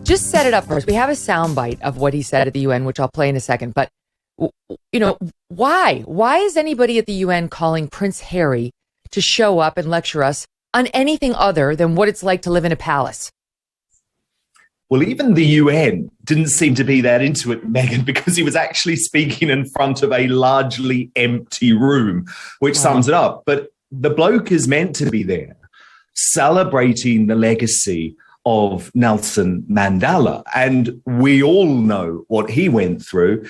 just set it up for us. We have a soundbite of what he said at the UN, which I'll play in a second. But, why? Why is anybody at the UN calling Prince Harry to show up and lecture us on anything other than what it's like to live in a palace? Well, even the UN didn't seem to be that into it, Megyn, because he was actually speaking in front of a largely empty room, which sums it up. But the bloke is meant to be there celebrating the legacy of Nelson Mandela. And we all know what he went through.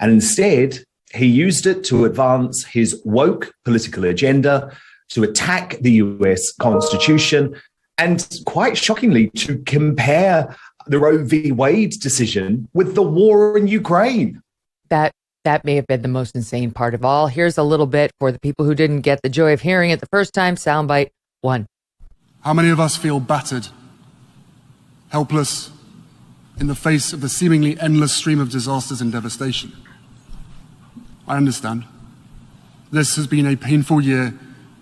And instead, he used it to advance his woke political agenda, to attack the US Constitution, and quite shockingly, to compare the Roe v. Wade decision with the war in Ukraine. That may have been the most insane part of all. Here's a little bit for the people who didn't get the joy of hearing it the first time. Soundbite 1. How many of us feel battered, helpless, in the face of the seemingly endless stream of disasters and devastation? I understand. This has been a painful year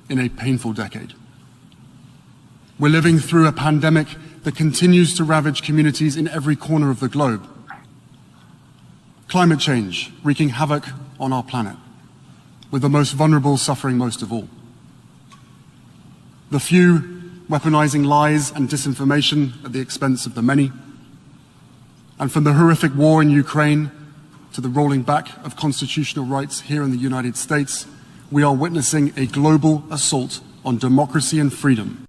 in a painful decade. We're living through a pandemic that continues to ravage communities in every corner of the globe. Climate change wreaking havoc on our planet, with the most vulnerable suffering most of all. The few weaponizing lies and disinformation at the expense of the many. And from the horrific war in Ukraine to the rolling back of constitutional rights here in the United States, we are witnessing a global assault on democracy and freedom.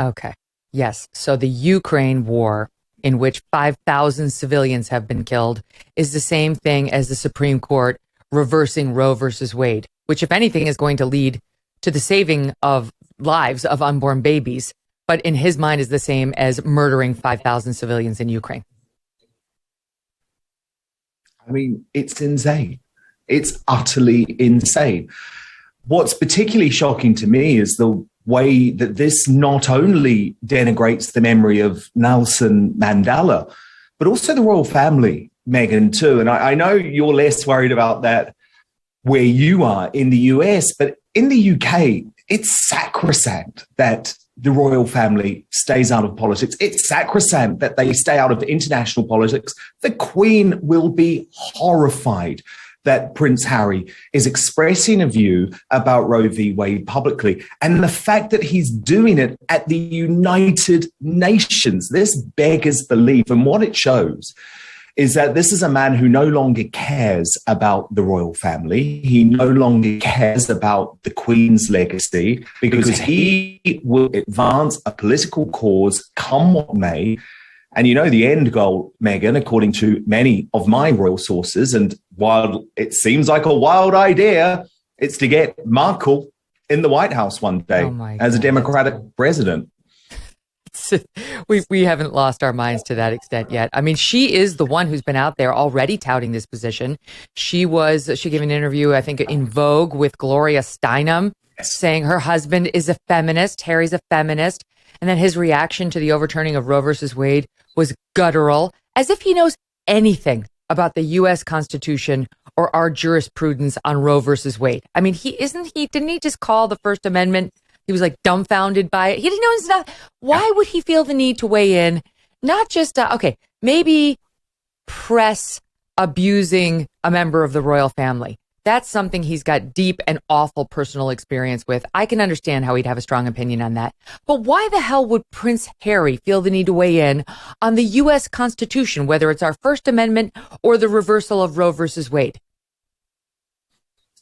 Okay. Yes. So the Ukraine war, in which 5,000 civilians have been killed, is the same thing as the Supreme Court reversing Roe versus Wade, which, if anything, is going to lead to the saving of lives of unborn babies, but in his mind is the same as murdering 5,000 civilians in Ukraine. I mean, it's insane. It's utterly insane. What's particularly shocking to me is the way that this not only denigrates the memory of Nelson Mandela, but also the royal family, Megyn, too. And I know you're less worried about that where you are in the US, but in the UK, it's sacrosanct that the royal family stays out of politics. It's sacrosanct that they stay out of international politics. The Queen will be horrified that Prince Harry is expressing a view about Roe v. Wade publicly. And the fact that he's doing it at the United Nations, this beggars belief. And what it shows is that this is a man who no longer cares about the royal family. He no longer cares about the Queen's legacy because he will advance a political cause come what may. And you know the end goal, Megyn, according to many of my royal sources, and while it seems like a wild idea, it's to get Markle in the White House one day as a Democratic president. We haven't lost our minds to that extent yet. I mean, she is the one who's been out there already touting this position. She gave an interview, I think, in Vogue with Gloria Steinem, saying her husband is a feminist, Harry's a feminist, and then his reaction to the overturning of Roe versus Wade was guttural, as if he knows anything about the U.S. Constitution or our jurisprudence on Roe versus Wade. I mean, didn't he just call the First Amendment? He was like dumbfounded by it. He didn't know his stuff. Why would he feel the need to weigh in? Not just, maybe press abusing a member of the royal family. That's something he's got deep and awful personal experience with. I can understand how he'd have a strong opinion on that. But why the hell would Prince Harry feel the need to weigh in on the U.S. Constitution, whether it's our First Amendment or the reversal of Roe versus Wade?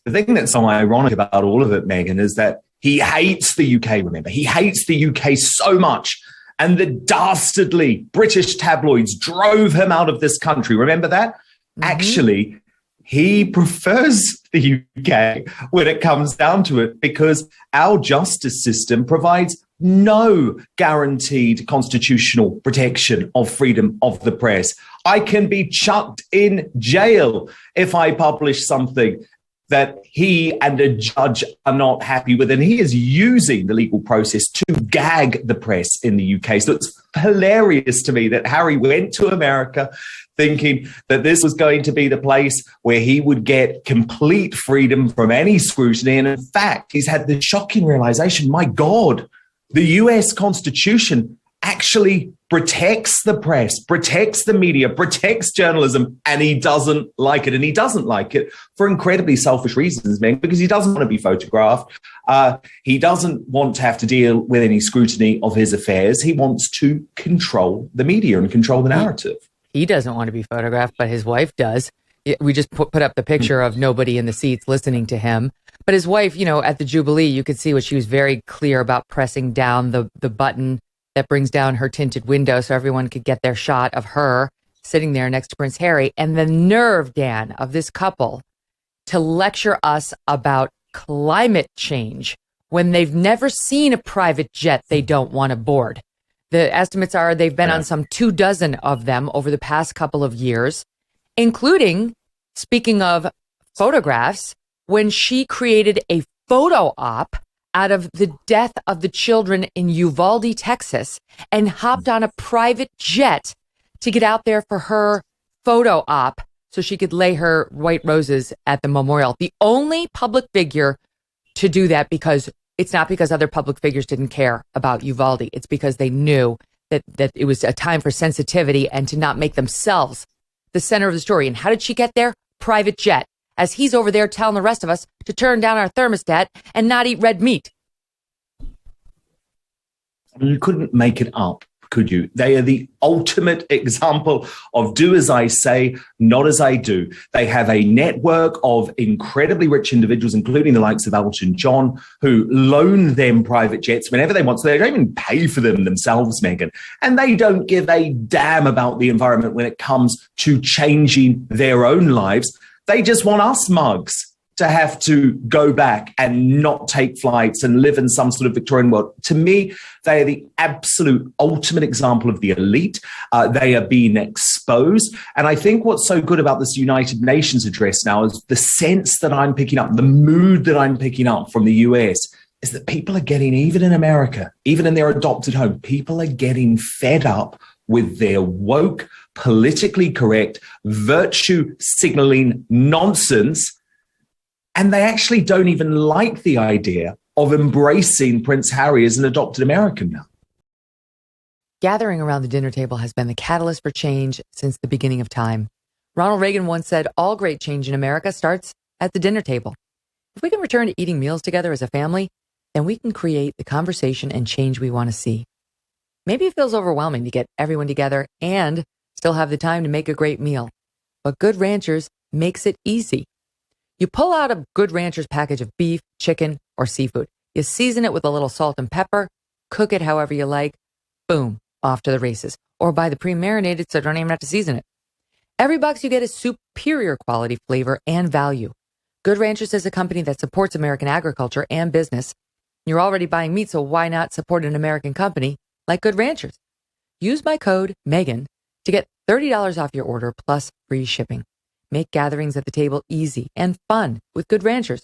The thing that's so ironic about all of it, Megyn, is that he hates the UK, remember. He hates the UK so much. And the dastardly British tabloids drove him out of this country. Remember that? Mm-hmm. Actually, he prefers the UK when it comes down to it because our justice system provides no guaranteed constitutional protection of freedom of the press. I can be chucked in jail if I publish something that he and a judge are not happy with. And he is using the legal process to gag the press in the UK. So it's hilarious to me that Harry went to America thinking that this was going to be the place where he would get complete freedom from any scrutiny. And in fact, he's had the shocking realization, my God, the US Constitution actually protects the press, protects the media, protects journalism, and he doesn't like it. And he doesn't like it for incredibly selfish reasons, man, because he doesn't want to be photographed. He doesn't want to have to deal with any scrutiny of his affairs. He wants to control the media and control the narrative. He doesn't want to be photographed, but his wife does. We just put up the picture of nobody in the seats listening to him. But his wife, at the Jubilee, you could see what she was very clear about pressing down the button that brings down her tinted window so everyone could get their shot of her sitting there next to Prince Harry. And the nerve, Dan, of this couple to lecture us about climate change when they've never seen a private jet they don't want to board. The estimates are they've been on some 24 of them over the past couple of years, including, speaking of photographs, when she created a photo op out of the death of the children in Uvalde, Texas, and hopped on a private jet to get out there for her photo op so she could lay her white roses at the memorial. The only public figure to do that, because it's not because other public figures didn't care about Uvalde. It's because they knew that it was a time for sensitivity and to not make themselves the center of the story. And how did she get there? Private jet. As he's over there telling the rest of us to turn down our thermostat and not eat red meat. You couldn't make it up, could you? They are the ultimate example of do as I say, not as I do. They have a network of incredibly rich individuals, including the likes of Elton John, who loan them private jets whenever they want. So they don't even pay for them themselves, Megyn. And they don't give a damn about the environment when it comes to changing their own lives. They just want us mugs to have to go back and not take flights and live in some sort of Victorian world. To me, they are the absolute ultimate example of the elite. They are being exposed. And I think what's so good about this United Nations address now is the sense that I'm picking up, the mood that I'm picking up from the US is that people are getting, even in America, even in their adopted home, people are getting fed up with their woke, politically correct, virtue signaling nonsense. And they actually don't even like the idea of embracing Prince Harry as an adopted American now. Gathering around the dinner table has been the catalyst for change since the beginning of time. Ronald Reagan once said, all great change in America starts at the dinner table. If we can return to eating meals together as a family, then we can create the conversation and change we want to see. Maybe it feels overwhelming to get everyone together and still have the time to make a great meal. But Good Ranchers makes it easy. You pull out a Good Ranchers package of beef, chicken, or seafood. You season it with a little salt and pepper, cook it however you like, boom, off to the races. Or buy the pre-marinated so you don't even have to season it. Every box you get is superior quality, flavor, and value. Good Ranchers is a company that supports American agriculture and business. You're already buying meat, so why not support an American company like Good Ranchers? Use my code MEGAN to get $30 off your order plus free shipping. Make gatherings at the table easy and fun with Good Ranchers.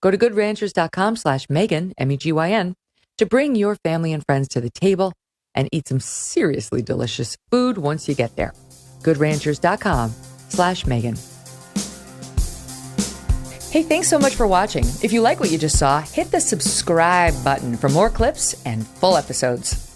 Go to goodranchers.com/Megyn, MEGYN, to bring your family and friends to the table and eat some seriously delicious food once you get there. goodranchers.com/Megyn. Hey, thanks so much for watching. If you like what you just saw, hit the subscribe button for more clips and full episodes.